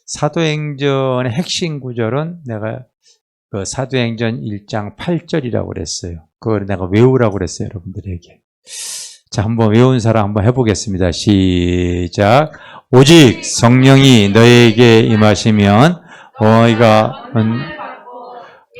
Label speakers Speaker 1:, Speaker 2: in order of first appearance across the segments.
Speaker 1: 사도행전의 핵심 구절은 내가 그 사도행전 1장 8절이라고 그랬어요. 그걸 내가 외우라고 그랬어요, 여러분들에게. 자, 한번 외운 사람 한번 해보겠습니다. 시작. 오직 성령이 너에게 임하시면 너희가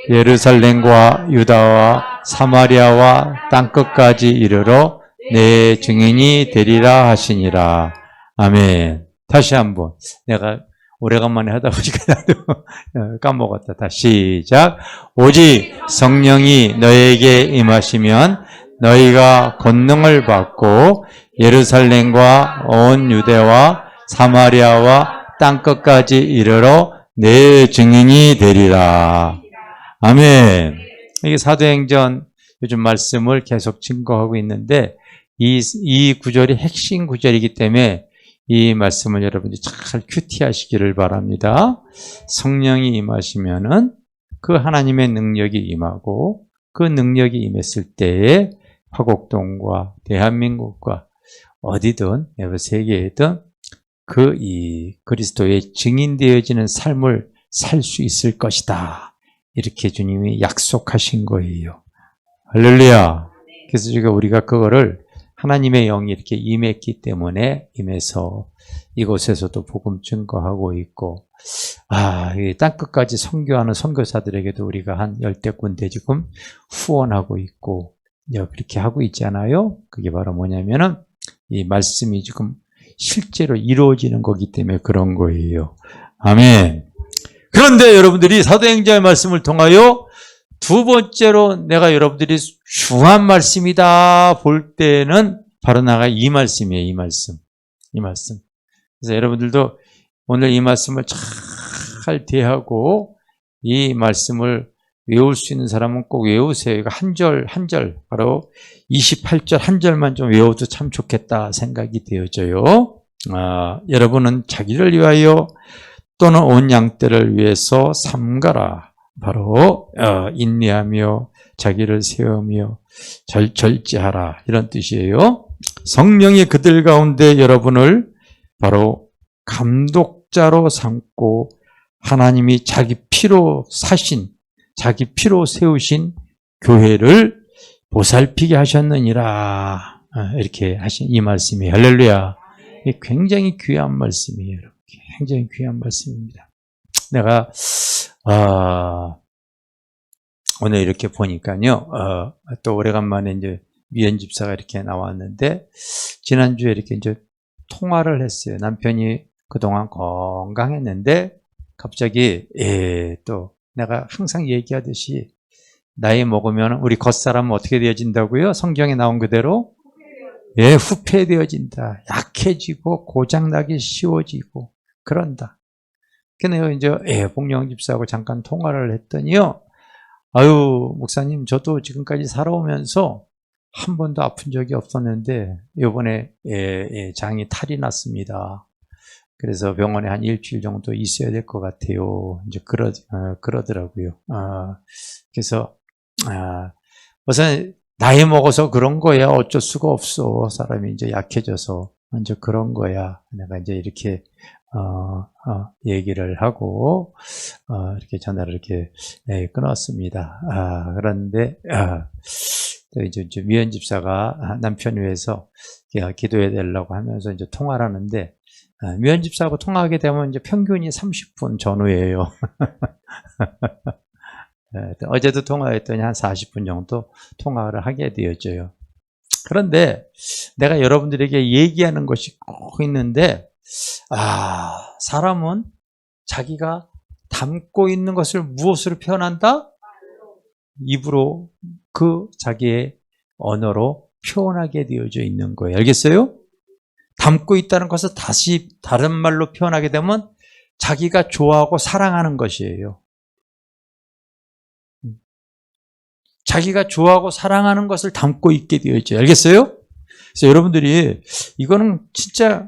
Speaker 1: 예루살렘과 유다와 사마리아와 땅끝까지 이르러 내 증인이 되리라 하시니라. 아멘. 다시 한번. 내가 오래간만에 하다 보니까 나도 까먹었다. 다시 시작. 오직 성령이 너에게 임하시면 너희가 권능을 받고 예루살렘과 온 유대와 사마리아와 땅끝까지 이르러 내 증인이 되리라. 아멘. 이게 사도행전 요즘 말씀을 계속 증거하고 있는데 이 구절이 핵심 구절이기 때문에 이 말씀을 여러분들이 잘 큐티하시기를 바랍니다. 성령이 임하시면은 그 하나님의 능력이 임하고 그 능력이 임했을 때에 화곡동과 대한민국과 어디든 세계에든 그 이 그리스도의 증인되어지는 삶을 살 수 있을 것이다. 이렇게 주님이 약속하신 거예요. 할렐루야. 그래서 우리가 그거를 하나님의 영이 이렇게 임했기 때문에 임해서 이곳에서도 복음 증거하고 있고, 이 땅끝까지 선교하는 선교사들에게도 우리가 한 10대 군데 지금 후원하고 있고, 그렇게 하고 있잖아요. 그게 바로 뭐냐면은 이 말씀이 지금 실제로 이루어지는 거기 때문에 그런 거예요. 아멘. 그런데 여러분들이 사도행전의 말씀을 통하여 두 번째로 내가 여러분들이 중요한 말씀이다 볼 때는 바로 나가 이 말씀이에요. 이 말씀. 그래서 여러분들도 오늘 이 말씀을 잘 대하고 이 말씀을 외울 수 있는 사람은 꼭 외우세요. 이거 한 절, 바로 28절 한 절만 좀 외워도 참 좋겠다 생각이 되어져요. 여러분은 자기를 위하여 또는 온 양떼를 위해서 삼가라. 바로 인내하며 자기를 세우며 절제하라. 이런 뜻이에요. 성령이 그들 가운데 여러분을 바로 감독자로 삼고 하나님이 자기 피로 사신, 자기 피로 세우신 교회를 보살피게 하셨느니라. 이렇게 하신 이 말씀이 할렐루야. 굉장히 귀한 말씀이에요. 여러분. 굉장히 귀한 말씀입니다. 내가 오늘 이렇게 보니까요. 또 오래간만에 이제 미연 집사가 이렇게 나왔는데 지난주에 이렇게 이제 통화를 했어요. 남편이 그동안 건강했는데 갑자기 또 내가 항상 얘기하듯이 나이 먹으면 우리 겉사람은 어떻게 되어진다고요? 성경에 나온 그대로 후패되어진다. 약해지고 고장나기 쉬워지고 그런다. 그래서 이제 복령 집사하고 잠깐 통화를 했더니요. 아유 목사님 저도 지금까지 살아오면서 한 번도 아픈 적이 없었는데 이번에 장이 탈이 났습니다. 그래서 병원에 한 일주일 정도 있어야 될 것 같아요. 이제 그러더라고요. 그래서 우선 나이 먹어서 그런 거야. 어쩔 수가 없어. 사람이 이제 약해져서 이제 그런 거야. 내가 이제 이렇게 얘기를 하고 이렇게 전화를 이렇게 끊었습니다. 그런데 또 이제 미연 집사가 남편 위해서 기도해 달라고 하면서 이제 통화를 하는데 미연 집사하고 통화하게 되면 이제 평균이 30분 전후예요. 어제도 통화했더니 한 40분 정도 통화를 하게 되어져요. 그런데 내가 여러분들에게 얘기하는 것이 꼭 있는데 사람은 자기가 담고 있는 것을 무엇으로 표현한다? 입으로 그 자기의 언어로 표현하게 되어져 있는 거예요. 알겠어요? 담고 있다는 것을 다시 다른 말로 표현하게 되면 자기가 좋아하고 사랑하는 것이에요. 자기가 좋아하고 사랑하는 것을 담고 있게 되어져요. 알겠어요? 그래서 여러분들이 이거는 진짜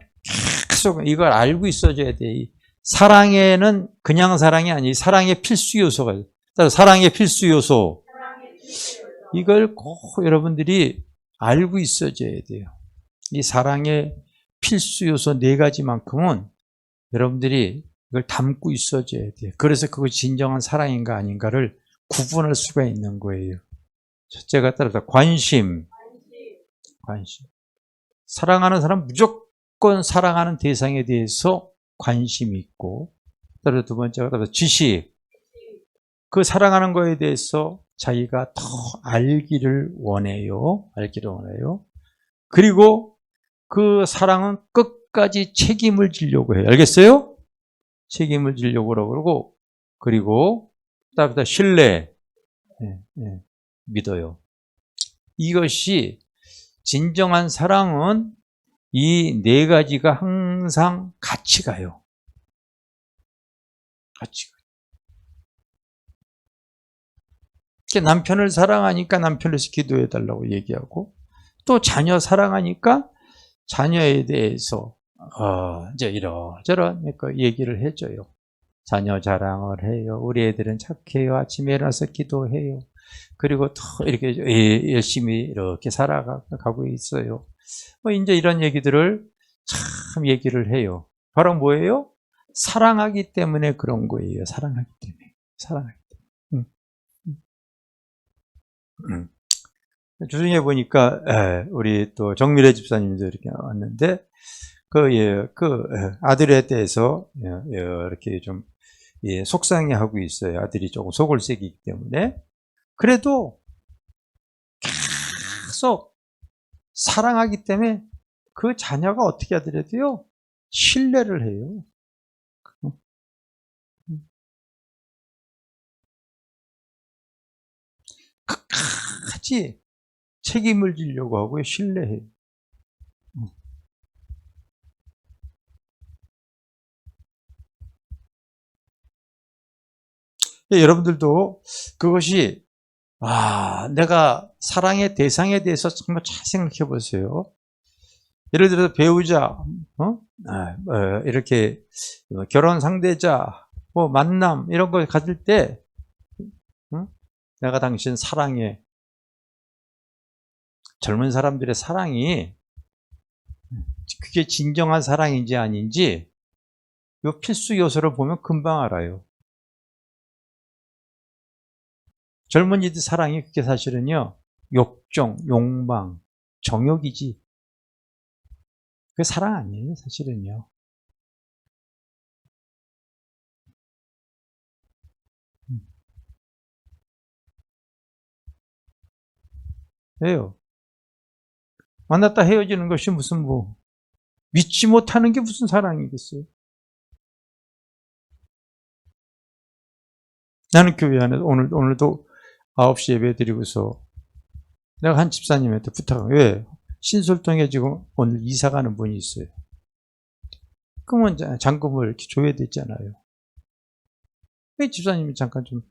Speaker 1: 계속 이걸 알고 있어줘야 돼. 사랑에는 그냥 사랑이 아니에요. 사랑의 필수 요소가 있어요. 사랑의 필수 요소. 이걸 꼭 여러분들이 알고 있어줘야 돼요. 이 사랑의 필수 요소 4가지만큼은 여러분들이 이걸 담고 있어줘야 돼요. 그래서 그것이 진정한 사랑인가 아닌가를 구분할 수가 있는 거예요. 첫째가 따라서 관심. 사랑하는 사람 무조건 사랑하는 대상에 대해서 관심이 있고, 따라서 두 번째가 따라서 지식. 그 사랑하는 거에 대해서 자기가 더 알기를 원해요. 그리고 그 사랑은 끝까지 책임을 지려고 해요. 알겠어요? 책임을 지려고 그러고, 그리고 따라서 신뢰. 믿어요. 이것이 진정한 사랑은 이 네 가지가 항상 같이 가요. 남편을 사랑하니까 남편을 기도해달라고 얘기하고, 또 자녀 사랑하니까 자녀에 대해서 이제 이러저런 얘기를 해줘요. 자녀 자랑을 해요. 우리 애들은 착해요. 아침에 일어나서 기도해요. 그리고 더 이렇게 열심히 이렇게 살아가고 있어요. 이제 이런 얘기들을 참 얘기를 해요. 바로 뭐예요? 사랑하기 때문에 그런 거예요. 사랑하기 때문에. 주중에 보니까 우리 또 정미래 집사님도 이렇게 왔는데 아들에 대해서 이렇게 좀 속상해하고 있어요. 아들이 조금 속을 새기기 때문에. 그래도 계속 사랑하기 때문에 그 자녀가 어떻게 하더라도요 신뢰를 해요. 끝까지 책임을 지려고 하고요. 신뢰해요. 여러분들도 그것이 내가 사랑의 대상에 대해서 정말 잘 생각해 보세요. 예를 들어서 배우자, 이렇게 결혼 상대자, 만남 이런 걸 가질 때 내가 당신 사랑해. 젊은 사람들의 사랑이 그게 진정한 사랑인지 아닌지 이 필수 요소를 보면 금방 알아요. 젊은이들 사랑이 그게 사실은요 욕정, 욕망, 정욕이지 그게 사랑 아니에요 사실은요. 왜요? 만났다 헤어지는 것이 무슨 믿지 못하는 게 무슨 사랑이겠어요? 나는 교회 안에서 오늘도 9시 예배 드리고서 내가 한 집사님한테 부탁한 왜? 신솔동에 지금 오늘 이사 가는 분이 있어요. 그러면 잔금을 이렇게 줘야 되잖아요. 왜 집사님이 잠깐 좀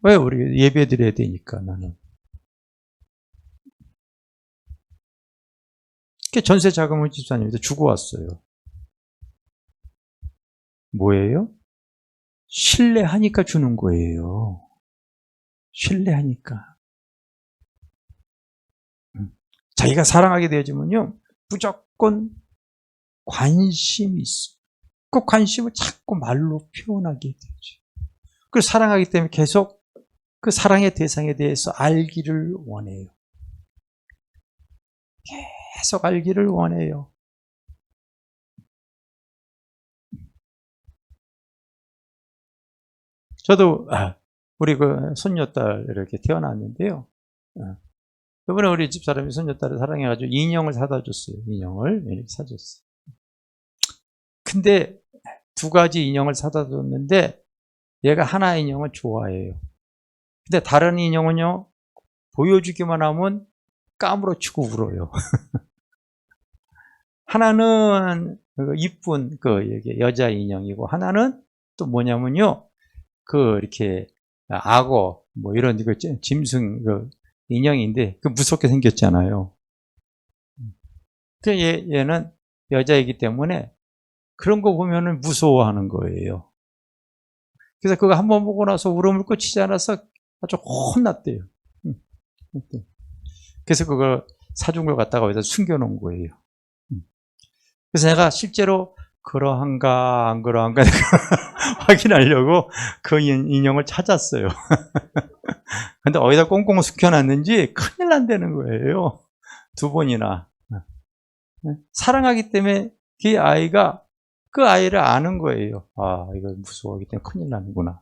Speaker 1: 왜 우리 예배 드려야 되니까 나는. 전세 자금을 집사님한테 주고 왔어요. 뭐예요? 신뢰하니까 주는 거예요. 신뢰하니까. 자기가 사랑하게 되어지면요 무조건 관심이 있어. 그 관심을 자꾸 말로 표현하게 되죠. 그래서 사랑하기 때문에 계속 그 사랑의 대상에 대해서 알기를 원해요. 계속 알기를 원해요. 저도 우리 그 손녀딸 이렇게 태어났는데요. 이번에 우리 집사람이 손녀딸을 사랑해가지고 인형을 사다 줬어요. 인형을 이렇게 사줬어요. 근데 두 가지 인형을 사다 줬는데 얘가 하나 인형을 좋아해요. 근데 다른 인형은요 보여주기만 하면 까무러치고 울어요. 하나는 이쁜 여자 인형이고 하나는 또 뭐냐면요 이렇게 악어 이런 짐승 인형인데 무섭게 생겼잖아요. 얘는 여자이기 때문에 그런 거 보면은 무서워하는 거예요. 그래서 그거 한번 보고 나서 울음을 꽂히지 않아서 아주 혼났대요. 그래서 그걸 사준 걸 갖다가 여기다 숨겨놓은 거예요. 그래서 내가 실제로 그러한가 안 그러한가 내가 확인하려고 그 인형을 찾았어요. 근데 어디다 꽁꽁 숙여놨는지 큰일 난다는 거예요. 두 번이나. 사랑하기 때문에 그 아이가 그 아이를 아는 거예요. 아, 이거 무서워하기 때문에 큰일 나는구나.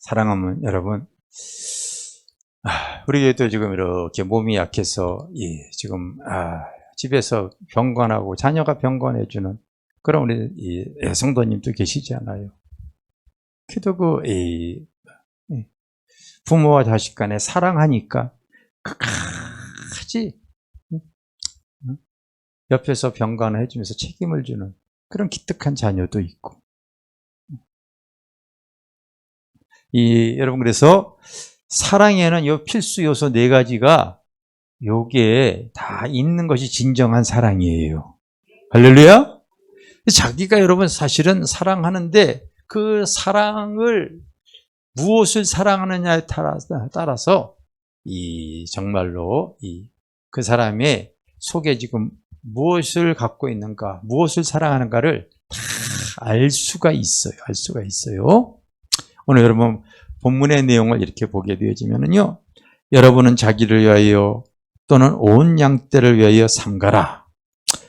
Speaker 1: 사랑하면 여러분, 우리도 지금 이렇게 몸이 약해서 지금 집에서 병관하고 자녀가 병관해주는 그런 우리 성도님도 계시지 않아요. 그래도 부모와 자식 간에 사랑하니까 끝까지 옆에서 병관을 해주면서 책임을 주는 그런 기특한 자녀도 있고. 여러분, 그래서 사랑에는 이 필수 요소 4가지가 요게 다 있는 것이 진정한 사랑이에요. 할렐루야? 자기가 여러분 사실은 사랑하는데 그 사랑을 무엇을 사랑하느냐에 따라서 정말로 그 사람의 속에 지금 무엇을 갖고 있는가, 무엇을 사랑하는가를 다 알 수가 있어요. 알 수가 있어요. 오늘 여러분 본문의 내용을 이렇게 보게 되어지면요, 여러분은 자기를 위하여 또는 온 양떼를 위하여 삼가라.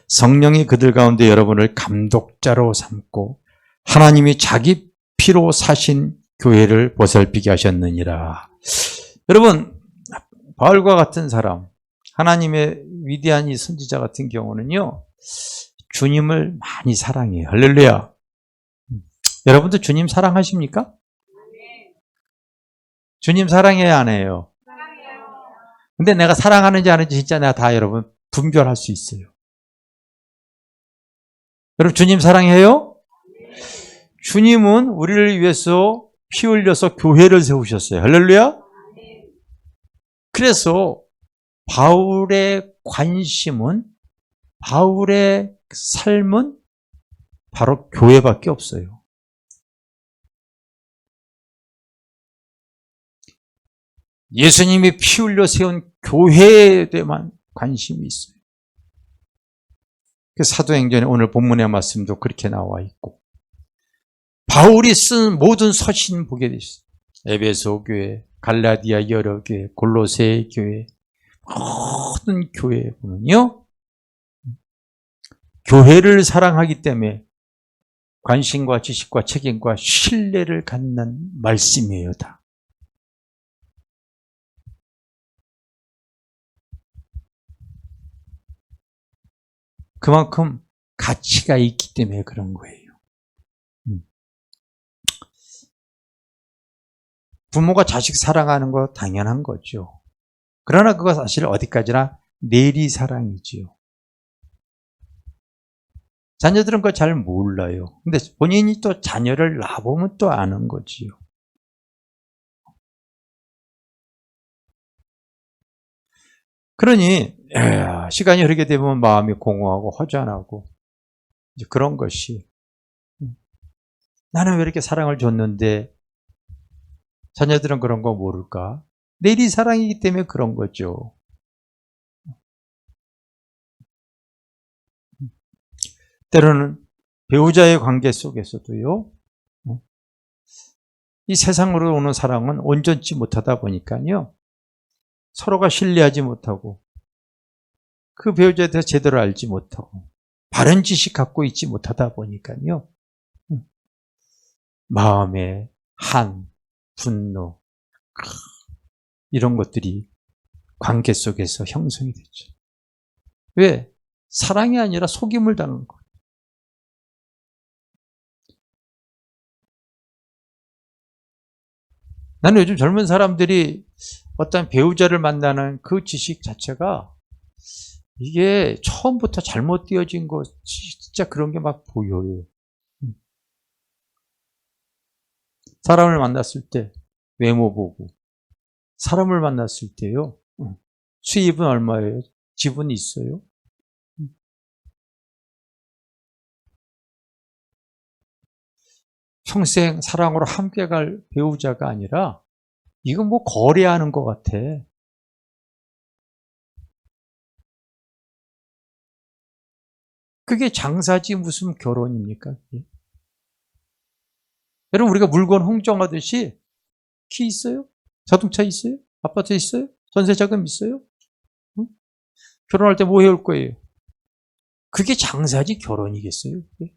Speaker 1: 성령이 그들 가운데 여러분을 감독자로 삼고 하나님이 자기 피로 사신 교회를 보살피게 하셨느니라. 여러분, 바울과 같은 사람, 하나님의 위대한 이 선지자 같은 경우는요, 주님을 많이 사랑해요. 할렐루야. 여러분도 주님 사랑하십니까? 주님 사랑해야 안 해요? 근데 내가 사랑하는지 아닌지 진짜 내가 다 여러분 분별할 수 있어요. 여러분 주님 사랑해요? 주님은 우리를 위해서 피 흘려서 교회를 세우셨어요. 할렐루야? 그래서 바울의 관심은, 바울의 삶은 바로 교회밖에 없어요. 예수님이 피 흘려 세운 교회에 대한 관심이 있어요. 그 사도행전에 오늘 본문의 말씀도 그렇게 나와 있고, 바울이 쓴 모든 서신 보게 되셨어요. 에베소 교회, 갈라디아 여러 교회, 골로새 교회, 모든 교회에 보면요, 교회를 사랑하기 때문에 관심과 지식과 책임과 신뢰를 갖는 말씀이에요, 다. 그만큼 가치가 있기 때문에 그런 거예요. 부모가 자식 사랑하는 거 당연한 거죠. 그러나 그거 사실 어디까지나 내리사랑이지요. 자녀들은 그거 잘 몰라요. 근데 본인이 또 자녀를 낳아보면 또 아는 거지요. 그러니 시간이 흐르게 되면 마음이 공허하고 허전하고 이제 그런 것이, 나는 왜 이렇게 사랑을 줬는데 자녀들은 그런 거 모를까? 내리사랑이기 때문에 그런 거죠. 때로는 배우자의 관계 속에서도요, 이 세상으로 오는 사랑은 온전치 못하다 보니까요, 서로가 신뢰하지 못하고 그 배우자에 대해서 제대로 알지 못하고 바른 지식 갖고 있지 못하다 보니까요, 마음의 한, 분노, 이런 것들이 관계 속에서 형성이 되죠. 왜? 사랑이 아니라 속임을 당한 거예요. 나는 요즘 젊은 사람들이 어떤 배우자를 만나는 그 지식 자체가 이게 처음부터 잘못 되어진 거, 진짜 그런 게 막 보여요. 사람을 만났을 때 외모 보고, 사람을 만났을 때요, 수입은 얼마예요? 집은 있어요? 평생 사랑으로 함께 갈 배우자가 아니라 이건 뭐 거래하는 것 같아. 그게 장사지 무슨 결혼입니까? 여러분, 우리가 물건 흥정하듯이 키 있어요? 자동차 있어요? 아파트 있어요? 전세자금 있어요? 응? 결혼할 때 뭐 해올 거예요? 그게 장사지 결혼이겠어요? 그게?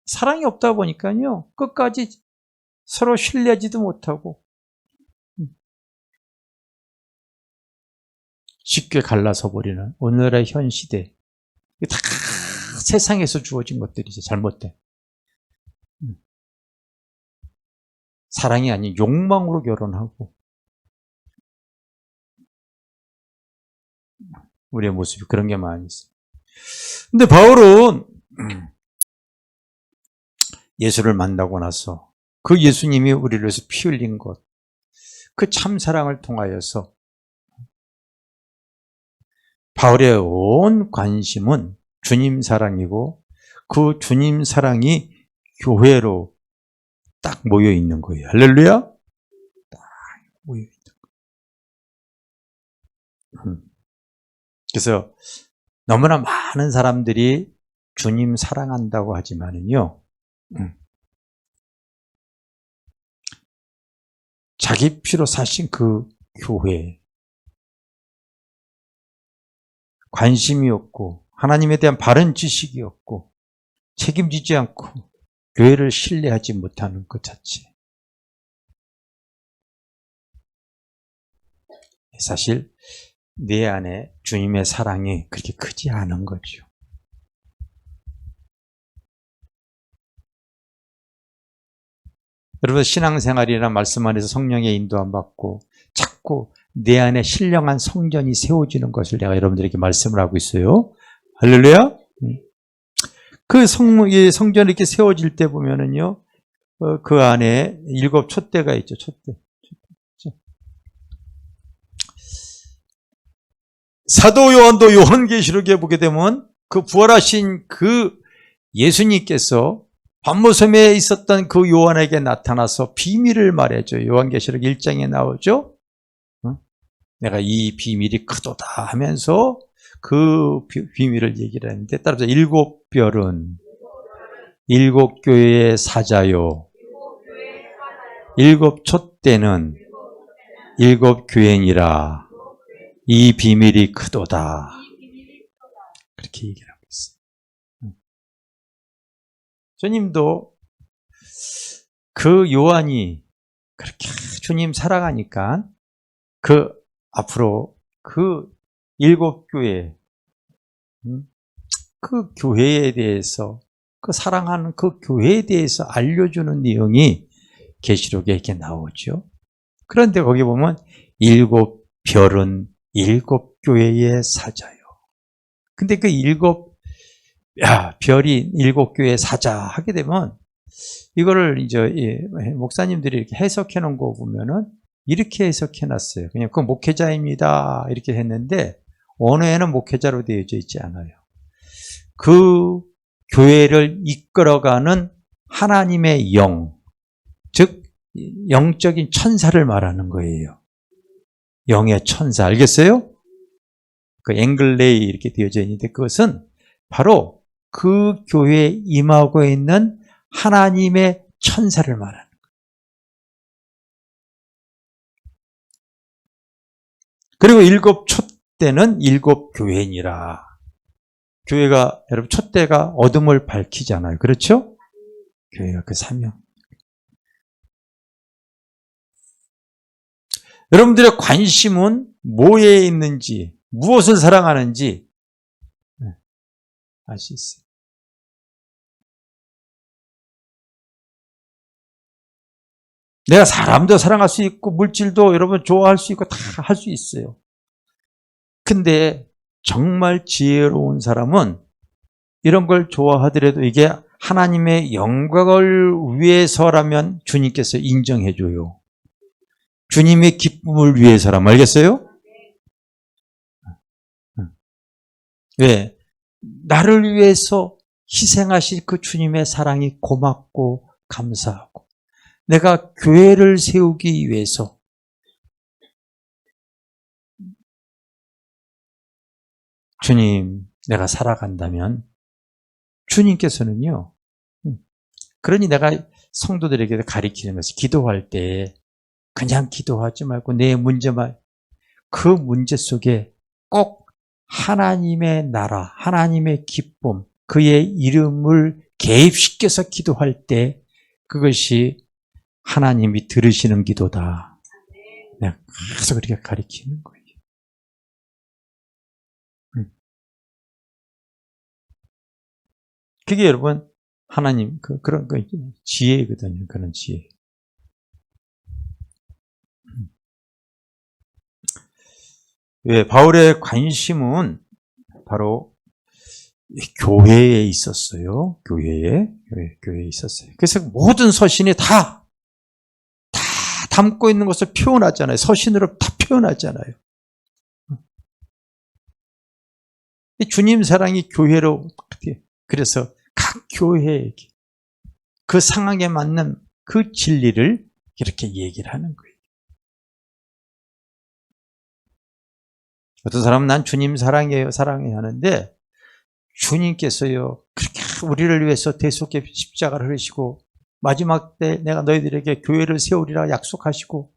Speaker 1: 사랑이 없다 보니까요, 끝까지 서로 신뢰하지도 못하고 쉽게 갈라서 버리는 오늘의 현 시대. 다 세상에서 주어진 것들이죠. 잘못된. 사랑이 아닌 욕망으로 결혼하고 우리의 모습이 그런 게 많이 있어요. 근데 바울은 예수를 만나고 나서 그 예수님이 우리를 위해서 피 흘린 것, 그 참사랑을 통하여서 바울의 온 관심은 주님 사랑이고 그 주님 사랑이 교회로 딱 모여 있는 거예요. 할렐루야? 딱 모여 있는 거예요. 그래서 너무나 많은 사람들이 주님 사랑한다고 하지만은요, 자기 피로 사신 그 교회 관심이 없고 하나님에 대한 바른 지식이 없고 책임지지 않고 교회를 신뢰하지 못하는 것 자체. 사실 내 안에 주님의 사랑이 그렇게 크지 않은 거죠. 여러분, 신앙생활이라는 말씀 안에서 성령의 인도함 받고 자꾸 내 안에 신령한 성전이 세워지는 것을 내가 여러분들에게 말씀을 하고 있어요. 할렐루야. 그 성전이 이렇게 세워질 때 보면은요, 그 안에 7 촛대가 있죠. 촛대. 사도 요한도 요한계시록에 보게 되면 그 부활하신 그 예수님께서 반모섬에 있었던 그 요한에게 나타나서 비밀을 말해줘요. 요한계시록 1장에 나오죠. 내가 이 비밀이 크도다 하면서 그 비밀을 얘기를 했는데, 따라서 7별은 7교회의 사자요, 7 촛대는 7교회니라. 이 비밀이 크도다. 그렇게 얘기를 하고 있어요. 주님도 그 요한이 그렇게 주님 사랑하니까 그 앞으로 그 7교회, 그 교회에 대해서, 그 사랑하는 그 교회에 대해서 알려주는 내용이 계시록에 이렇게 나오죠. 그런데 거기 보면 7별은 7교회의 사자요. 근데 그 별이 7교회의 사자 하게 되면 이거를 이제 목사님들이 이렇게 해석해 놓은 거 보면은 이렇게 해석해 놨어요. 그냥 그 목회자입니다. 이렇게 했는데 언어에는 목회자로 되어져 있지 않아요. 그 교회를 이끌어가는 하나님의 영, 즉 영적인 천사를 말하는 거예요. 영의 천사, 알겠어요? 그 앵글레이 이렇게 되어져 있는데 그것은 바로 그 교회에 임하고 있는 하나님의 천사를 말하는 거예요. 그리고 7 촛대는 7교회니라. 교회가, 여러분, 촛대가 어둠을 밝히잖아요. 그렇죠? 교회가 그 사명. 여러분들의 관심은 뭐에 있는지, 무엇을 사랑하는지 알 수 있어요. 내가 사람도 사랑할 수 있고 물질도 여러분 좋아할 수 있고 다 할 수 있어요. 근데 정말 지혜로운 사람은 이런 걸 좋아하더라도 이게 하나님의 영광을 위해서라면 주님께서 인정해 줘요. 주님의 기쁨을 위해서라면, 알겠어요? 왜? 나를 위해서 희생하실 그 주님의 사랑이 고맙고 감사하고, 내가 교회를 세우기 위해서 주님, 내가 살아간다면 주님께서는요, 그러니 내가 성도들에게 가르치는 것이 기도할 때 그냥 기도하지 말고 내 문제만, 그 문제 속에 꼭 하나님의 나라, 하나님의 기쁨, 그의 이름을 개입시켜서 기도할 때 그것이 하나님이 들으시는 기도다. 내가 계속 그렇게 가르치는 거예요. 그게 여러분 하나님 그런 거 지혜거든요. 그런 지혜. 왜 바울의 관심은 바로 교회에 있었어요. 교회에 있었어요. 그래서 모든 서신이 다 담고 있는 것을 표현하잖아요. 서신으로 다 표현하잖아요. 주님 사랑이 교회로, 그래서 각 교회에게 그 상황에 맞는 그 진리를 이렇게 얘기를 하는 거예요. 어떤 사람은 난 주님 사랑해요 하는데, 주님께서요 그렇게 우리를 위해서 대속의 십자가를 흘리시고 마지막 때 내가 너희들에게 교회를 세우리라 약속하시고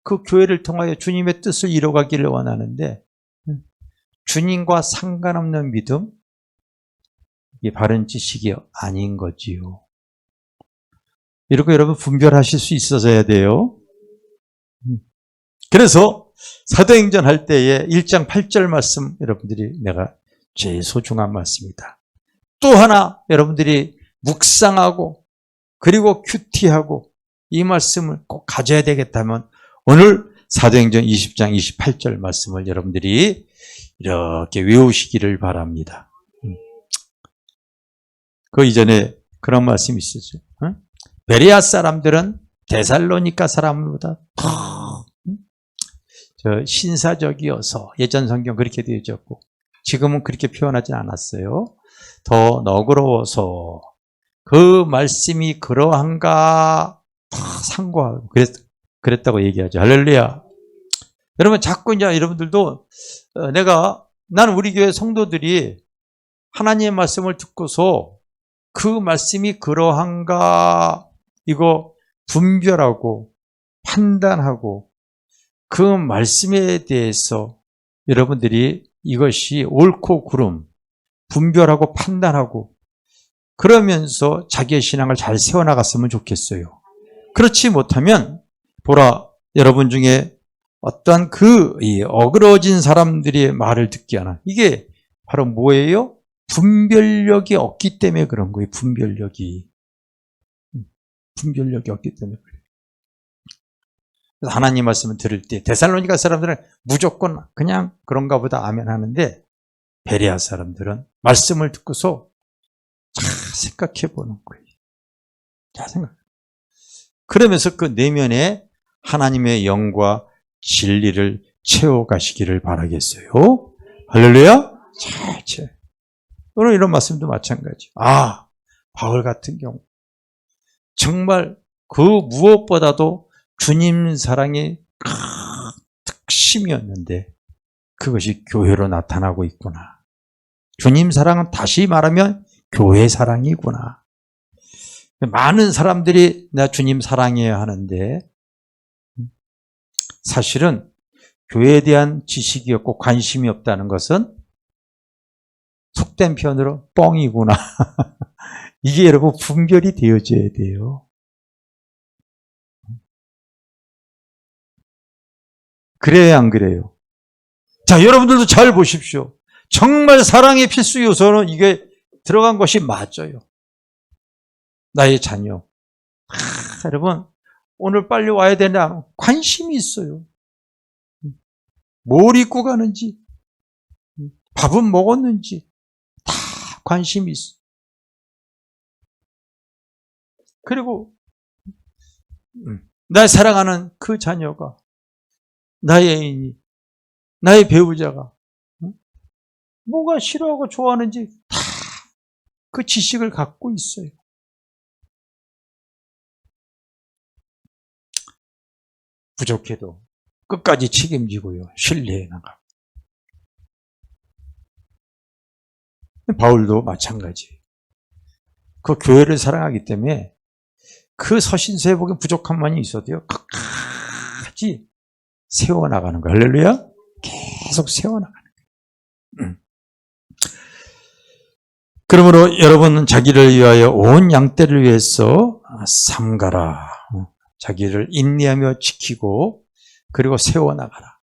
Speaker 1: 그 교회를 통하여 주님의 뜻을 이뤄가기를 원하는데, 주님과 상관없는 믿음, 이게 바른 지식이 아닌 거지요. 이렇게 여러분 분별하실 수 있어야 돼요. 그래서 사도행전 할 때에 1장 8절 말씀, 여러분들이 내가 제일 소중한 말씀이다. 또 하나 여러분들이 묵상하고 그리고 큐티하고 이 말씀을 꼭 가져야 되겠다면 오늘 사도행전 20장 28절 말씀을 여러분들이 이렇게 외우시기를 바랍니다. 그 이전에 그런 말씀이 있었죠. 베레아 사람들은 데살로니가 사람보다 더 신사적이어서, 예전 성경 그렇게 되어 있었고 지금은 그렇게 표현하지 않았어요. 더 너그러워서 그 말씀이 그러한가 상고하고 그랬다고 얘기하죠. 할렐루야. 여러분 자꾸 이제 여러분들도 나는 우리 교회 성도들이 하나님의 말씀을 듣고서 그 말씀이 그러한가 이거 분별하고 판단하고 그 말씀에 대해서 여러분들이 이것이 옳고 그름 분별하고 판단하고 그러면서 자기의 신앙을 잘 세워나갔으면 좋겠어요. 그렇지 못하면 보라, 여러분 중에 어떠한 어그러진 사람들의 말을 듣게 하나, 이게 바로 뭐예요? 분별력이 없기 때문에 그런 거예요. 분별력이 없기 때문에 그래요. 그래서 하나님 말씀을 들을 때 데살로니가 사람들은 무조건 그냥 그런가 보다 아멘 하는데, 베레아 사람들은 말씀을 듣고서 잘 생각해 보는 거예요. 잘 생각. 그러면서 그 내면에 하나님의 영과 진리를 채워가시기를 바라겠어요. 할렐루야. 잘 채. 오늘 이런 말씀도 마찬가지. 바울 같은 경우 정말 그 무엇보다도 주님 사랑이 특심이었는데 그것이 교회로 나타나고 있구나. 주님 사랑은 다시 말하면 교회 사랑이구나. 많은 사람들이 나 주님 사랑해야 하는데 사실은 교회에 대한 지식이 없고 관심이 없다는 것은 속된 표현으로 뻥이구나. 이게 여러분 분별이 되어져야 돼요. 그래야 안 그래요? 자, 여러분들도 잘 보십시오. 정말 사랑의 필수 요소는 이게 들어간 것이 맞아요. 나의 자녀. 여러분 오늘 빨리 와야 되나 관심이 있어요. 뭘 입고 가는지, 밥은 먹었는지 다 관심이 있어. 그리고 날 사랑하는 그 자녀가, 나의 애인이, 나의 배우자가 뭐가 싫어하고 좋아하는지 다 그 지식을 갖고 있어요. 부족해도 끝까지 책임지고요. 신뢰해 나가고. 바울도 마찬가지. 그 교회를 사랑하기 때문에 그 서신서에 보기엔 부족함만이 있어도요, 끝까지 세워나가는 거예요. 할렐루야? 계속 세워나가는 거예요. 그러므로 여러분은 자기를 위하여 온 양떼를 위해서 삼가라. 자기를 인내하며 지키고 그리고 세워나가라.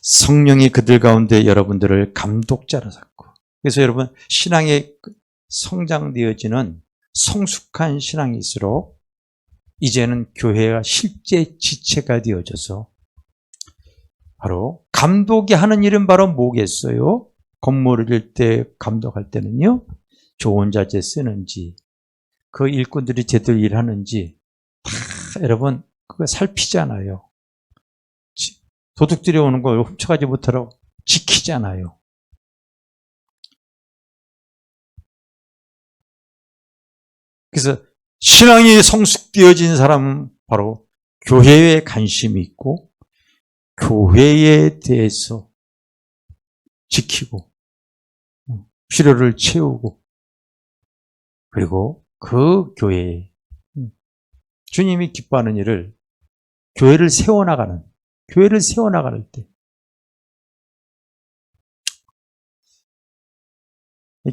Speaker 1: 성령이 그들 가운데 여러분들을 감독자로 삼고. 그래서 여러분, 신앙에 성장되어지는 성숙한 신앙일수록 이제는 교회가 실제 지체가 되어져서 바로 감독이 하는 일은 바로 뭐겠어요? 건물을 질 때 감독할 때는요, 좋은 자재 쓰는지, 그 일꾼들이 제대로 일하는지 다 여러분 그거 살피잖아요. 도둑들이 오는 걸 훔쳐가지 못하라고 지키잖아요. 그래서 신앙이 성숙되어진 사람은 바로 교회에 관심이 있고 교회에 대해서 지키고 필요를 채우고 그리고 그 교회에 주님이 기뻐하는 일을 교회를 세워나갈 때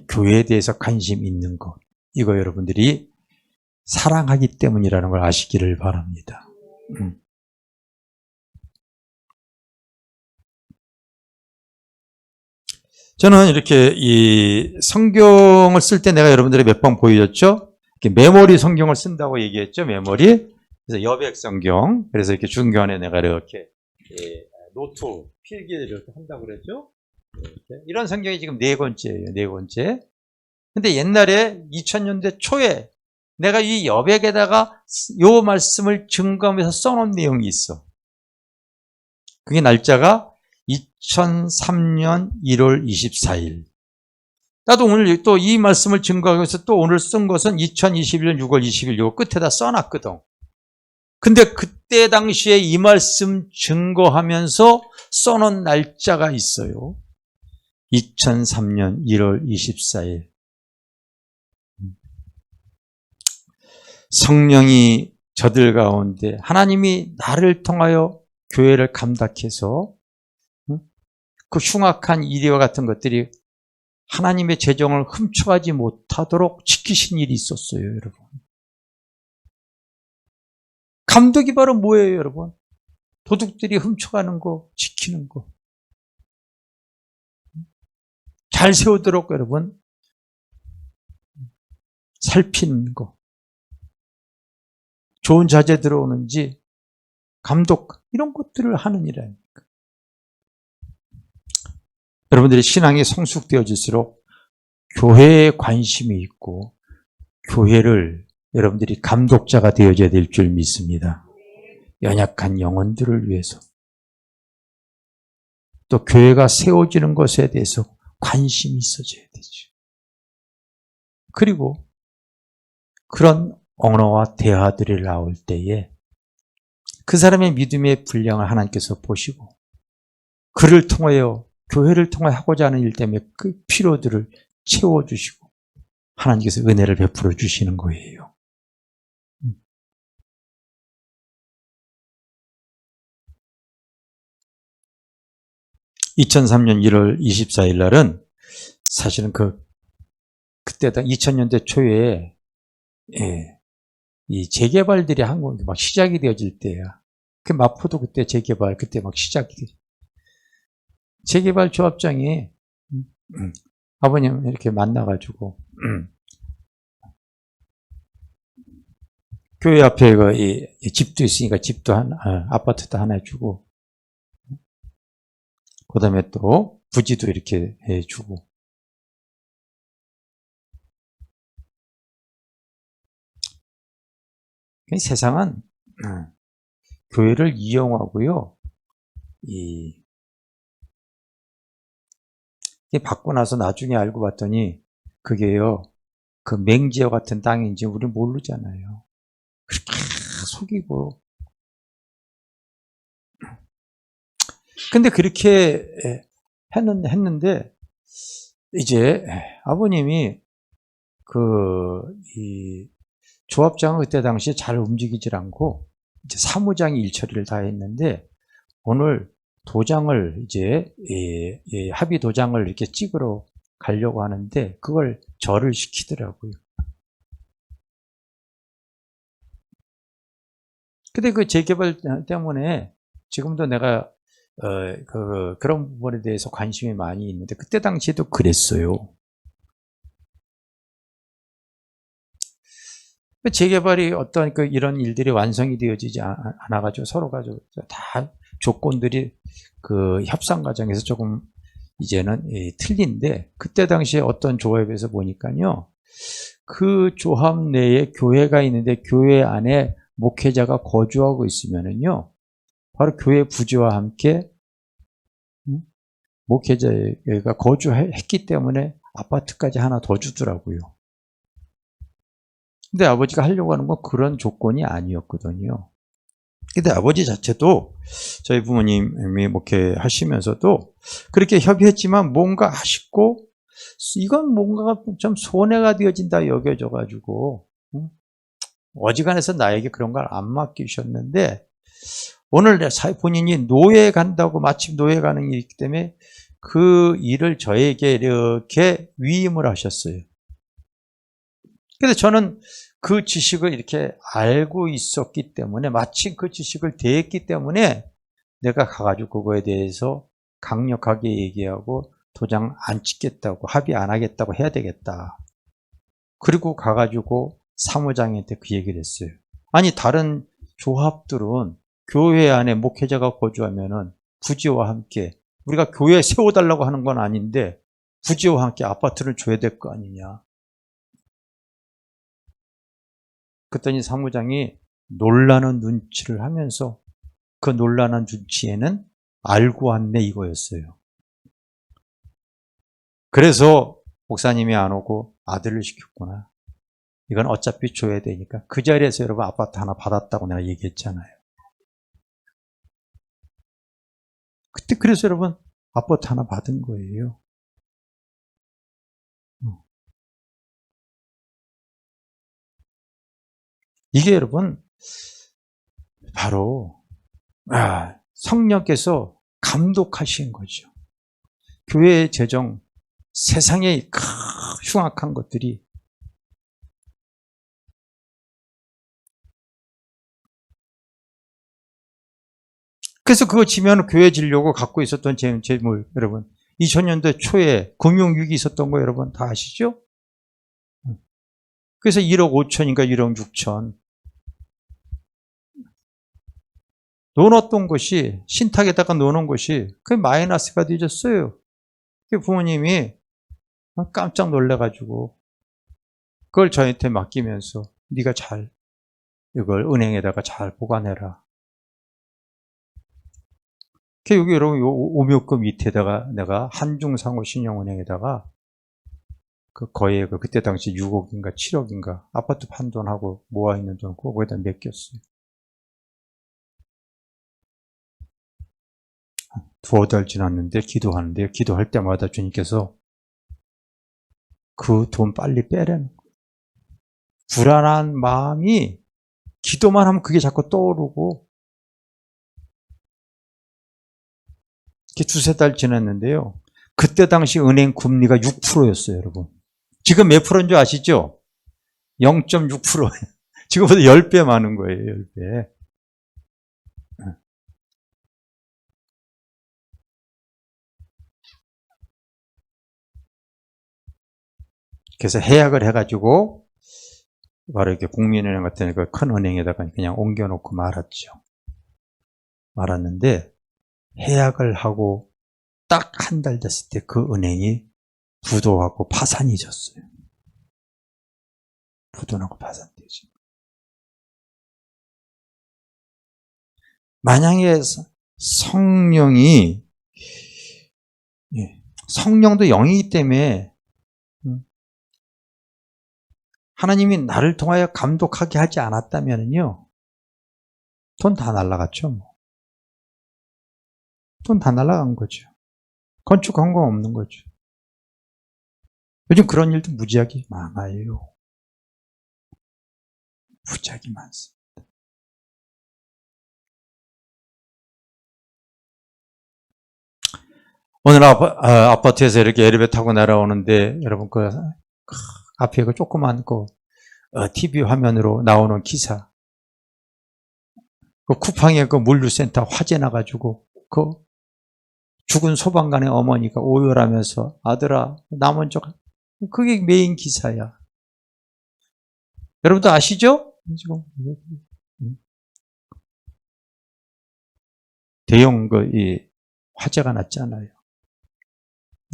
Speaker 1: 교회에 대해서 관심 있는 것, 이거 여러분들이 사랑하기 때문이라는 걸 아시기를 바랍니다. 저는 이렇게 이 성경을 쓸 때 내가 여러분들이 몇 번 보여줬죠? 메모리 성경을 쓴다고 얘기했죠, 메모리. 그래서 여백 성경. 그래서 이렇게 중간에 내가 이렇게 노트, 필기를 이렇게 한다고 그랬죠? 이렇게. 이런 성경이 지금 4권째예요, 4권째. 근데 옛날에 2000년대 초에 내가 이 여백에다가 요 말씀을 증거하면서 써놓은 내용이 있어. 그게 날짜가 2003년 1월 24일. 나도 오늘 또 이 말씀을 증거하기 위해서 또 오늘 쓴 것은 2021년 6월 20일 요 끝에다 써놨거든. 근데 그때 당시에 이 말씀 증거하면서 써놓은 날짜가 있어요. 2003년 1월 24일. 성령이 저들 가운데 하나님이 나를 통하여 교회를 감닥해서 그 흉악한 이리와 같은 것들이 하나님의 재정을 훔쳐가지 못하도록 지키신 일이 있었어요, 여러분. 감독이 바로 뭐예요, 여러분? 도둑들이 훔쳐가는 거, 지키는 거. 잘 세우도록 여러분, 살피는 거. 좋은 자재 들어오는지, 감독, 이런 것들을 하는 일이에요. 여러분들이 신앙이 성숙되어질수록 교회에 관심이 있고 교회를 여러분들이 감독자가 되어져야 될 줄 믿습니다. 연약한 영혼들을 위해서 또 교회가 세워지는 것에 대해서 관심이 있어져야 되죠. 그리고 그런 언어와 대화들이 나올 때에 그 사람의 믿음의 분량을 하나님께서 보시고 그를 통하여 교회를 통해 하고자 하는 일 때문에 그 필요들을 채워주시고 하나님께서 은혜를 베풀어 주시는 거예요. 2003년 1월 24일 날은 사실은 그때 2000년대 초에 이 재개발들이 한국에 막 시작이 되어질 때야. 그 마포도 그때 재개발 그때 막 시작이 돼. 재개발 조합장이 아버님 이렇게 만나가지고 교회 앞에 이 집도 있으니까 집도 아파트도 하나 주고 그 다음에 또 부지도 이렇게 주고 세상은 교회를 이용하고요. 받고 나서 나중에 알고 봤더니 그게요. 그 맹지와 같은 땅인지 우리 모르잖아요. 그렇게 속이고. 근데 그렇게 했는데 이제 아버님이 이 조합장은 그때 당시에 잘 움직이질 않고 이제 사무장이 일처리를 다 했는데 오늘 도장을 이제 합의 도장을 이렇게 찍으러 가려고 하는데 그걸 절을 시키더라고요. 근데 그 재개발 때문에 지금도 내가 그런 부분에 대해서 관심이 많이 있는데 그때 당시에도 그랬어요. 재개발이 어떤 이런 일들이 완성이 되어지지 않아가지고 서로가 다 조건들이 그 협상 과정에서 조금 이제는 틀린데 그때 당시에 어떤 조합에서 보니까요. 그 조합 내에 교회가 있는데 교회 안에 목회자가 거주하고 있으면은요. 바로 교회 부지와 함께 목회자가 거주했기 때문에 아파트까지 하나 더 주더라고요. 근데 아버지가 하려고 하는 건 그런 조건이 아니었거든요. 근데 아버지 자체도 저희 부모님이 목회하시면서도 그렇게 협의했지만 뭔가 아쉽고 이건 뭔가가 좀 손해가 되어진다 여겨져가지고 어지간해서 나에게 그런 걸 안 맡기셨는데 오늘 본인이 노예 간다고 마침 노예 가는 일이 있기 때문에 그 일을 저에게 이렇게 위임을 하셨어요. 근데 저는 그 지식을 이렇게 알고 있었기 때문에 마침 그 지식을 대했기 때문에 내가 가가지고 그거에 대해서 강력하게 얘기하고 도장 안 찍겠다고 합의 안 하겠다고 해야 되겠다. 그리고 가가지고 사무장한테 그 얘기를 했어요. 아니 다른 조합들은 교회 안에 목회자가 거주하면은 부지와 함께 우리가 교회에 세워달라고 하는 건 아닌데 부지와 함께 아파트를 줘야 될 거 아니냐. 그랬더니 사무장이 놀라는 눈치를 하면서 그 놀라는 눈치에는 알고 왔네 이거였어요. 그래서 목사님이 안 오고 아들을 시켰구나. 이건 어차피 줘야 되니까. 그 자리에서 여러분 아파트 하나 받았다고 내가 얘기했잖아요. 그때 그래서 여러분 아파트 하나 받은 거예요. 이게 여러분 바로 성령께서 감독하신 거죠. 교회의 재정, 세상의 흉악한 것들이 그래서 그거 지면 교회 지려고 갖고 있었던 재물 여러분 2000년대 초에 금융위기 있었던 거 여러분 다 아시죠? 그래서 1억 5천인가 1억 6천 넣어놨던 것이 신탁에다가 넣어놓은 것이 그게 마이너스가 되졌어요. 부모님이 깜짝 놀래가지고 그걸 저한테 맡기면서 네가 잘 이걸 은행에다가 잘 보관해라. 여기 여러분 오묘급 밑에다가 내가 한중상호 신용은행에다가 거의 그때 당시 6억인가 7억인가 아파트 판돈하고 모아있는 돈 거기다 맡겼어요. 두어 달 지났는데 기도하는데 기도할 때마다 주님께서 그 돈 빨리 빼라는 거예요. 불안한 마음이 기도만 하면 그게 자꾸 떠오르고 이렇게 두세 달 지났는데요. 그때 당시 은행 금리가 6%였어요, 여러분. 지금 몇 프로인 줄 아시죠? 0.6%. 지금보다 10배 많은 거예요, 10배. 그래서 해약을 해가지고 바로 이렇게 국민은행 같은 큰 은행에다가 그냥 옮겨놓고 말았죠. 말았는데 해약을 하고 딱 한 달 됐을 때 그 은행이 부도하고 파산이 졌어요. 부도나고 파산되죠. 만약에 성령이 성령도 영이기 때문에 하나님이 나를 통하여 감독하게 하지 않았다면요 돈 다 날라갔죠. 돈 다 날라간 거죠. 건축한 거 없는 거죠. 요즘 그런 일도 무지하게 많아요. 무지하게 많습니다. 오늘 아파트에서 이렇게 엘리베이터 타고 내려오는데 여러분 그 앞에 그 조그만 그 TV 화면으로 나오는 기사, 그 쿠팡에 그 물류센터 화재 나가지고 그 죽은 소방관의 어머니가 오열하면서 아들아 나 먼저 그게 메인 기사야. 여러분도 아시죠? 지금 대형 이 화재가 났잖아요.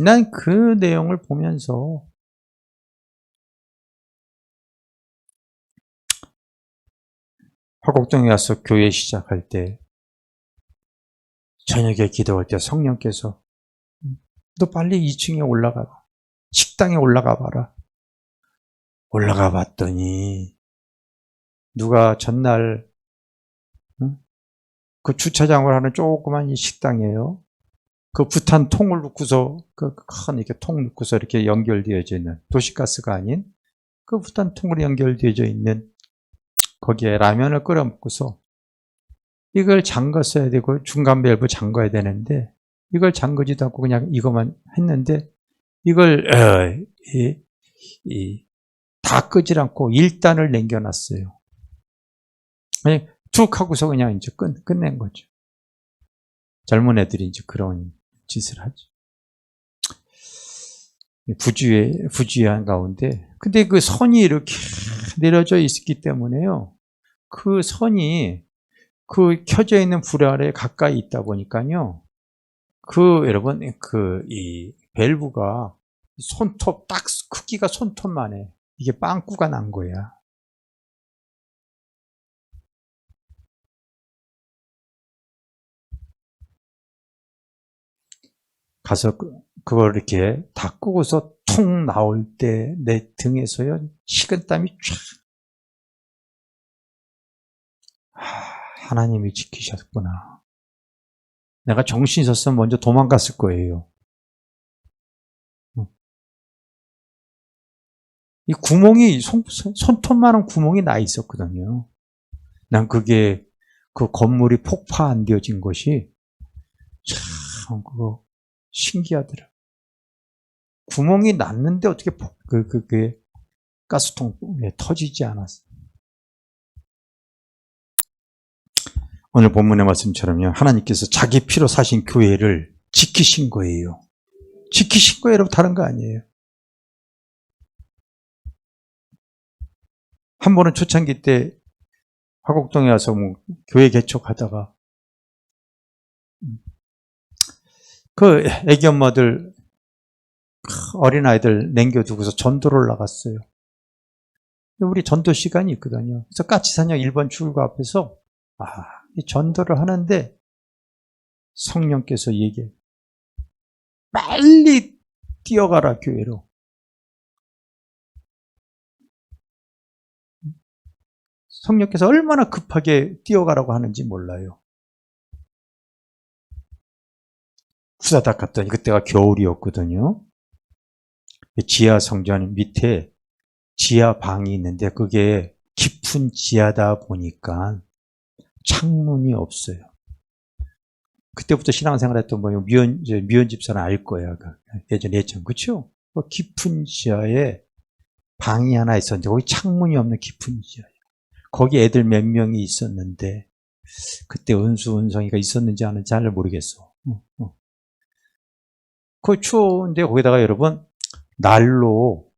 Speaker 1: 난 그 내용을 보면서 화곡동에 와서 교회 시작할 때 저녁에 기도할 때 성령께서 너 빨리 2층에 올라가라. 식당에 올라가 봐라. 올라가 봤더니 누가 전날 그 주차장을 하는 조그만 이 식당이에요. 그 부탄 통을 넣고서 그 큰 이렇게 통 넣고서 이렇게 연결되어져 있는 도시가스가 아닌 그 부탄 통으로 연결되어져 있는 거기에 라면을 끓여 먹고서 이걸 잠갔어야 되고 중간 밸브 잠가야 되는데 이걸 잠그지도 않고 그냥 이것만 했는데 이걸 다 끄질 않고 1단을 남겨놨어요. 툭 하고서 그냥 이제 끝낸 거죠. 젊은 애들이 이제 그런 짓을 하죠. 부주의한 가운데. 근데 그 선이 이렇게 내려져 있기 때문에요. 그 선이 그 켜져 있는 불 아래 가까이 있다 보니까요. 여러분, 이 밸브가 손톱, 딱 크기가 손톱만 해. 이게 빵꾸가 난 거야. 가서 그걸 이렇게 다 끄고서 퉁 나올 때 내 등에서요 식은땀이 쫙. 하나님이 지키셨구나. 내가 정신이 있었으면 먼저 도망갔을 거예요. 이 구멍이 손톱만한 구멍이 나 있었거든요. 난 그게 그 건물이 폭파 안 되어진 것이 참 그거 신기하더라. 구멍이 났는데 어떻게 그게 가스통에 터지지 않았어. 오늘 본문의 말씀처럼요. 하나님께서 자기 피로 사신 교회를 지키신 거예요. 지키신 거예요. 여러분 다른 거 아니에요. 한 번은 초창기 때 화곡동에 와서 교회 개척하다가 그 애기 엄마들 어린아이들 남겨두고서 전도를 나갔어요. 우리 전도 시간이 있거든요. 그래서 까치사냥 1번 출구 앞에서 이 전도를 하는데 성령께서 얘기해요. 빨리 뛰어가라 교회로. 성령께서 얼마나 급하게 뛰어가라고 하는지 몰라요. 후다닥 갔더니 그때가 겨울이었거든요. 지하 성전 밑에 지하 방이 있는데 그게 깊은 지하다 보니까 창문이 없어요. 그때부터 신앙생활 했던 미연 집사는 알 거야. 예전에 그렇죠? 깊은 지하에 방이 하나 있었는데 거기 창문이 없는 깊은 지하예요. 거기 애들 몇 명이 있었는데 그때 은성이가 있었는지 안 했는지 잘 모르겠어. 거기 추운데 거기다가 여러분 난로,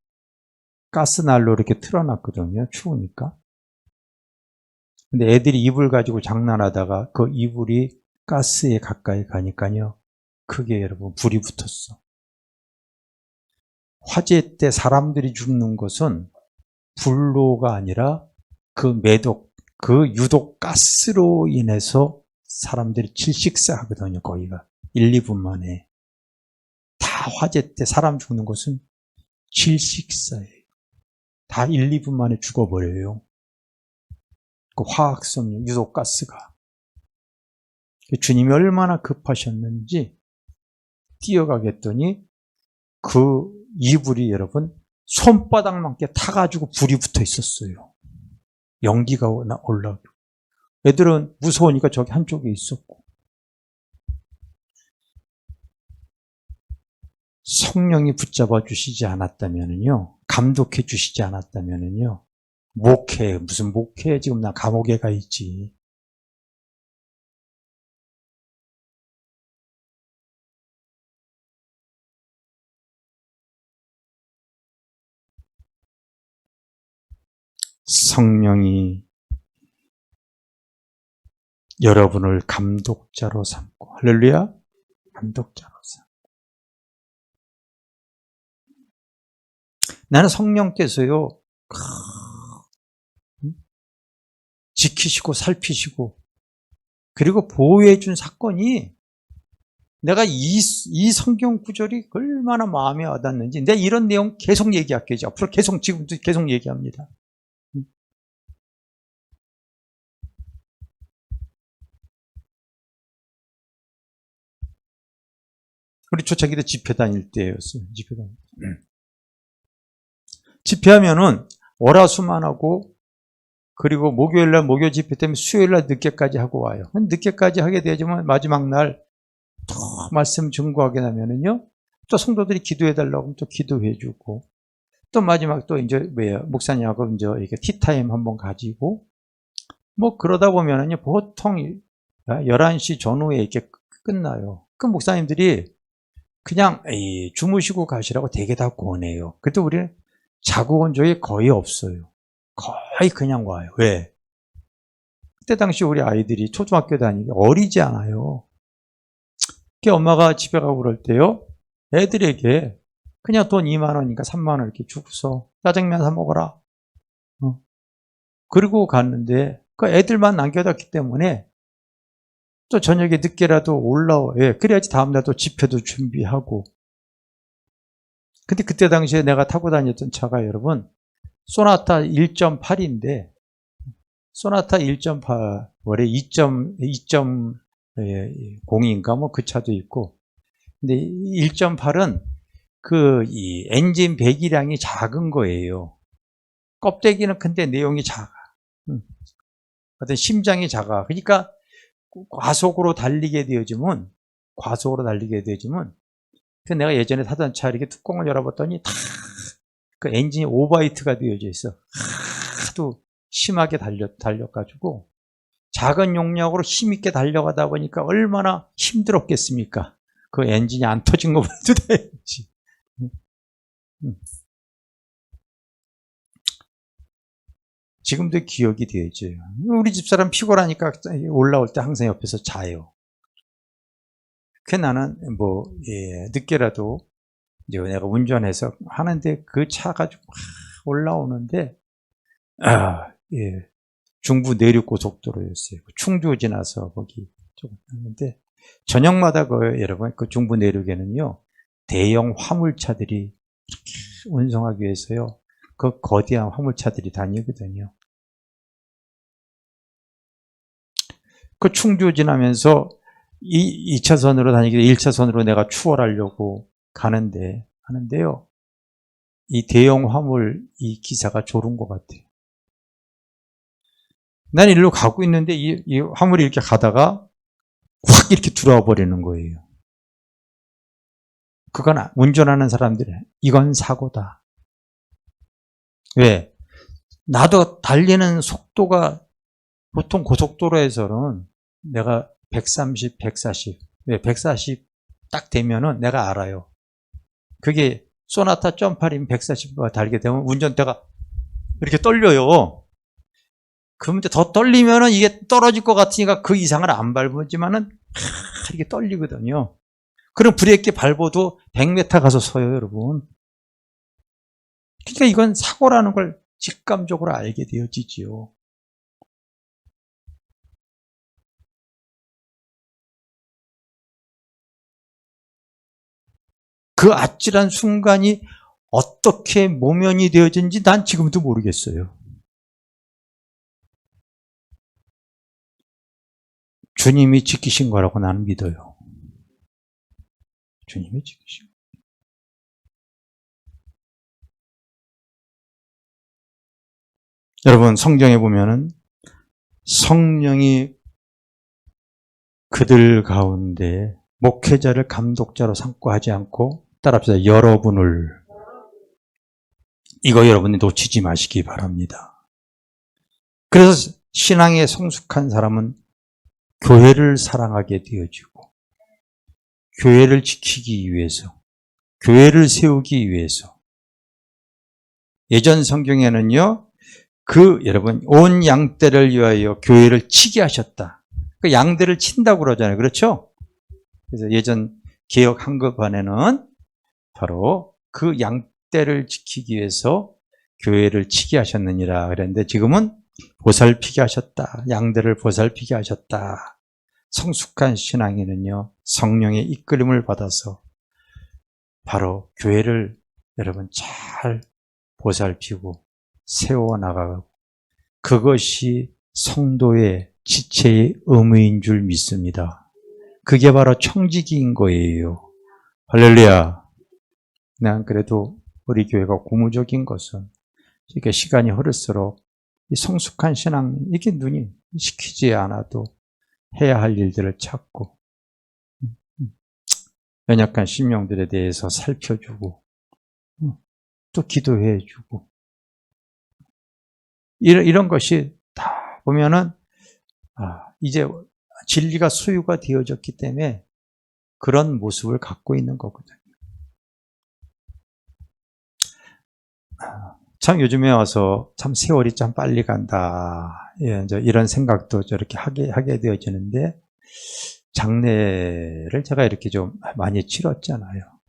Speaker 1: 가스난로 이렇게 틀어놨거든요. 추우니까. 근데 애들이 이불 가지고 장난하다가 그 이불이 가스에 가까이 가니까요. 크게 여러분 불이 붙었어. 화재 때 사람들이 죽는 것은 불로가 아니라 그 유독 가스로 인해서 사람들이 질식사하거든요. 거기가 1, 2분 만에. 다 화재 때 사람 죽는 것은 질식사예요. 다 1, 2분 만에 죽어버려요. 그 화학성 유독가스가. 주님이 얼마나 급하셨는지 뛰어가겠더니 그 이불이 여러분 손바닥만큼 타가지고 불이 붙어 있었어요. 연기가 올라오고. 애들은 무서우니까 저기 한쪽에 있었고. 성령이 붙잡아 주시지 않았다면요, 감독해 주시지 않았다면요, 무슨 목회, 지금 나 감옥에 가 있지. 성령이 여러분을 감독자로 삼고, 할렐루야, 감독자로 삼고. 나는 성령께서요, 지키시고 살피시고 그리고 보호해 준 사건이, 내가 이 성경 구절이 얼마나 마음에 와닿는지, 내가 이런 내용 계속 얘기할게요. 앞으로 계속, 지금도 계속 얘기합니다. 우리 초창기 때 집회 다닐 때였어요. 집회 다닐 때. 집회하면은 월화수만하고, 그리고 목요일날 목요 집회 때문에 수요일날 늦게까지 하고 와요. 늦게까지 하게 되지만 마지막 날 또 말씀 증거하게 되면은요, 또 성도들이 기도해달라고 하면 또 기도해주고, 또 마지막 또 이제 목사님하고 이제 이렇게 티타임 한번 가지고, 뭐 그러다 보면은요, 보통 11시 전후에 이렇게 끝나요. 그 목사님들이 그냥 주무시고 가시라고 되게 다 권해요. 그때 우리는 자고 온 적이 거의 없어요. 거의 그냥 와요. 왜? 그때 당시 우리 아이들이 초등학교 다니기 어리지 않아요. 엄마가 집에 가고 그럴 때요, 애들에게 그냥 돈 2만 원이니까 3만 원 이렇게 주고서 짜장면 사 먹어라. 그리고 갔는데 그 애들만 남겨뒀기 때문에 또 저녁에 늦게라도 올라와. 예, 그래야지 다음날 또 집회도 준비하고. 근데 그때 당시에 내가 타고 다녔던 차가 여러분 소나타 1.8인데, 소나타 1.8 원래 2.0인가 뭐 그 차도 있고, 근데 1.8은 이 엔진 배기량이 작은 거예요. 껍데기는 큰데 내용이 작아. 어떤 심장이 작아. 그러니까 과속으로 달리게 되어지면, 그 내가 예전에 타던 차 이렇게 뚜껑을 열어봤더니 다 그 엔진이 오버히트가 되어져 있어. 하도 심하게 달려가지고 작은 용량으로 힘있게 달려가다 보니까 얼마나 힘들었겠습니까? 그 엔진이 안 터진 것보다 다행이지. 지금도 기억이 되죠. 우리 집사람 피곤하니까 올라올 때 항상 옆에서 자요. 그 나는 늦게라도 이제 내가 운전해서 하는데 그 차 가지고 올라오는데, 중부 내륙 고속도로였어요. 충주 지나서 거기 조금 했는데, 저녁마다 여러분 그 중부 내륙에는요, 대형 화물차들이 이렇게 운송하기 위해서요, 그 거대한 화물차들이 다니거든요. 그 충주 지나면서 2차선으로 다니기 1차선으로 내가 추월하려고 하는데요, 이 대형 화물 이 기사가 졸은 것 같아요. 난 일로 가고 있는데 이 화물이 이렇게 가다가 확 이렇게 들어와 버리는 거예요. 그건 운전하는 사람들이 이건 사고다. 왜? 나도 달리는 속도가 보통 고속도로에서는 내가 130, 140, 140 딱 되면은 내가 알아요. 그게 소나타 점팔이면 140가 달게 되면 운전대가 이렇게 떨려요. 그런데 더 떨리면은 이게 떨어질 것 같으니까 그 이상을 안 밟지만은 이게 떨리거든요. 그럼 브레이크 밟아도 100m 가서 서요, 여러분. 그러니까 이건 사고라는 걸 직감적으로 알게 되어지지요. 그 아찔한 순간이 어떻게 모면이 되어진지 난 지금도 모르겠어요. 주님이 지키신 거라고 나는 믿어요. 주님이 지키신 거. 여러분 성경에 보면은 성령이 그들 가운데 목회자를 감독자로 삼고 하지 않고 따라합시다. 여러분을. 이거 여러분이 놓치지 마시기 바랍니다. 그래서 신앙에 성숙한 사람은 교회를 사랑하게 되어지고 교회를 지키기 위해서 교회를 세우기 위해서 예전 성경에는요. 여러분 온 양떼를 위하여 교회를 치게 하셨다. 그 양떼를 친다고 그러잖아요. 그렇죠? 그래서 예전 개역 한글판에는 바로 그 양떼를 지키기 위해서 교회를 치게 하셨느니라 그랬는데 지금은 보살피게 하셨다. 양들을 보살피게 하셨다. 성숙한 신앙인은요. 성령의 이끌림을 받아서 바로 교회를 여러분 잘 보살피고 세워나가고 그것이 성도의 지체의 의무인 줄 믿습니다. 그게 바로 청지기인 거예요. 할렐루야. 난 그래도 우리 교회가 고무적인 것은 이렇게 시간이 흐를수록 이 성숙한 신앙, 이게 눈이 시키지 않아도 해야 할 일들을 찾고 연약한 심령들에 대해서 살펴주고 또 기도해주고 이런 것이 다 보면은 이제 진리가 소유가 되어졌기 때문에 그런 모습을 갖고 있는 거거든요. 참 요즘에 와서 참 세월이 참 빨리 간다. 예, 이제 이런 생각도 저렇게 하게 되어지는데 장례를 제가 이렇게 좀 많이 치렀잖아요.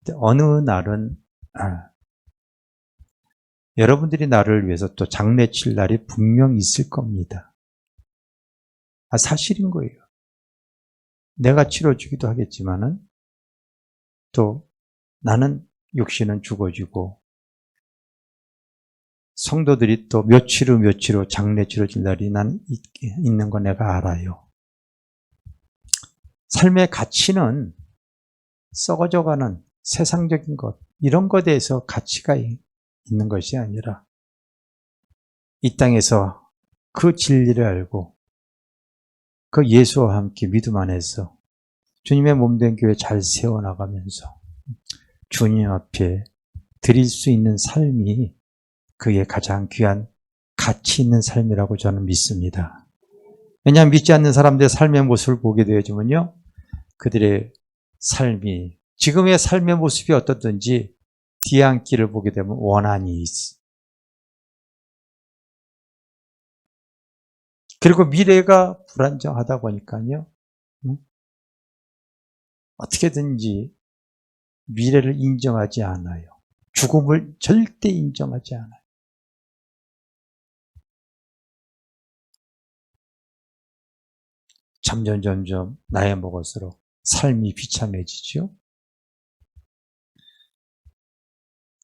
Speaker 1: 근데 어느 날은 여러분들이 나를 위해서 또 장례 칠 날이 분명 있을 겁니다. 사실인 거예요. 내가 치러주기도 하겠지만은 또 나는 육신은 죽어지고 성도들이 또 며칠 후 장례 치러질 날이 난 있는 거 내가 알아요. 삶의 가치는 썩어져가는 세상적인 것, 이런 것에 대해서 가치가 있는 것이 아니라 이 땅에서 그 진리를 알고 그 예수와 함께 믿음 안에서 주님의 몸된 교회 잘 세워나가면서 주님 앞에 드릴 수 있는 삶이 그게 가장 귀한 가치 있는 삶이라고 저는 믿습니다. 왜냐하면 믿지 않는 사람들의 삶의 모습을 보게 되어지면요. 그들의 삶이 지금의 삶의 모습이 어떻든지 뒤안길을 보게 되면 원한이 있어. 그리고 미래가 불안정하다 보니까요. 어떻게든지 미래를 인정하지 않아요. 죽음을 절대 인정하지 않아요. 점점 나이 먹을수록 삶이 비참해지죠.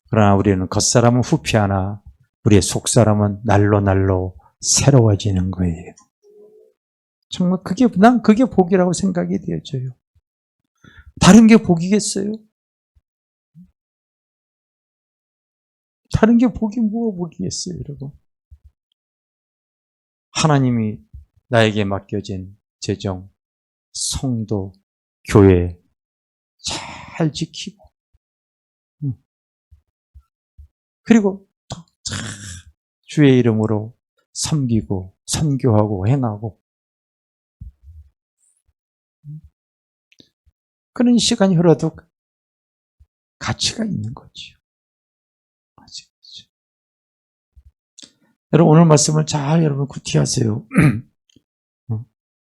Speaker 1: 그러나 우리는 겉사람은 후피하나 우리의 속사람은 날로 새로워지는 거예요. 정말 난 그게 복이라고 생각이 되어져요. 다른 게 복이겠어요? 다른 게 복이 뭐가 복이겠어요, 여러분? 하나님이 나에게 맡겨진 재정, 성도, 교회 잘 지키고 그리고 주의 이름으로 섬기고 선교하고 행하고 그런 시간이 흘러도 가치가 있는 거죠. 여러분 오늘 말씀을 잘 여러분 구티하세요.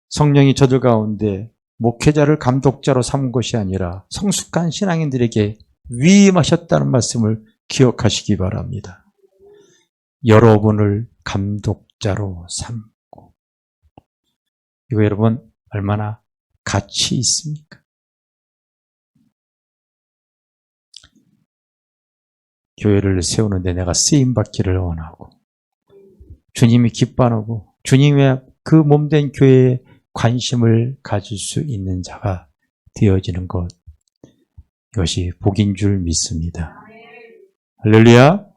Speaker 1: 성령이 저들 가운데 목회자를 감독자로 삼은 것이 아니라 성숙한 신앙인들에게 위임하셨다는 말씀을 기억하시기 바랍니다. 여러분을 감독자로 삼고 이거 여러분 얼마나 가치 있습니까? 교회를 세우는데 내가 쓰임받기를 원하고 주님이 기뻐하고 주님의 그 몸된 교회에 관심을 가질 수 있는 자가 되어지는 것, 이것이 복인 줄 믿습니다. 할렐루야.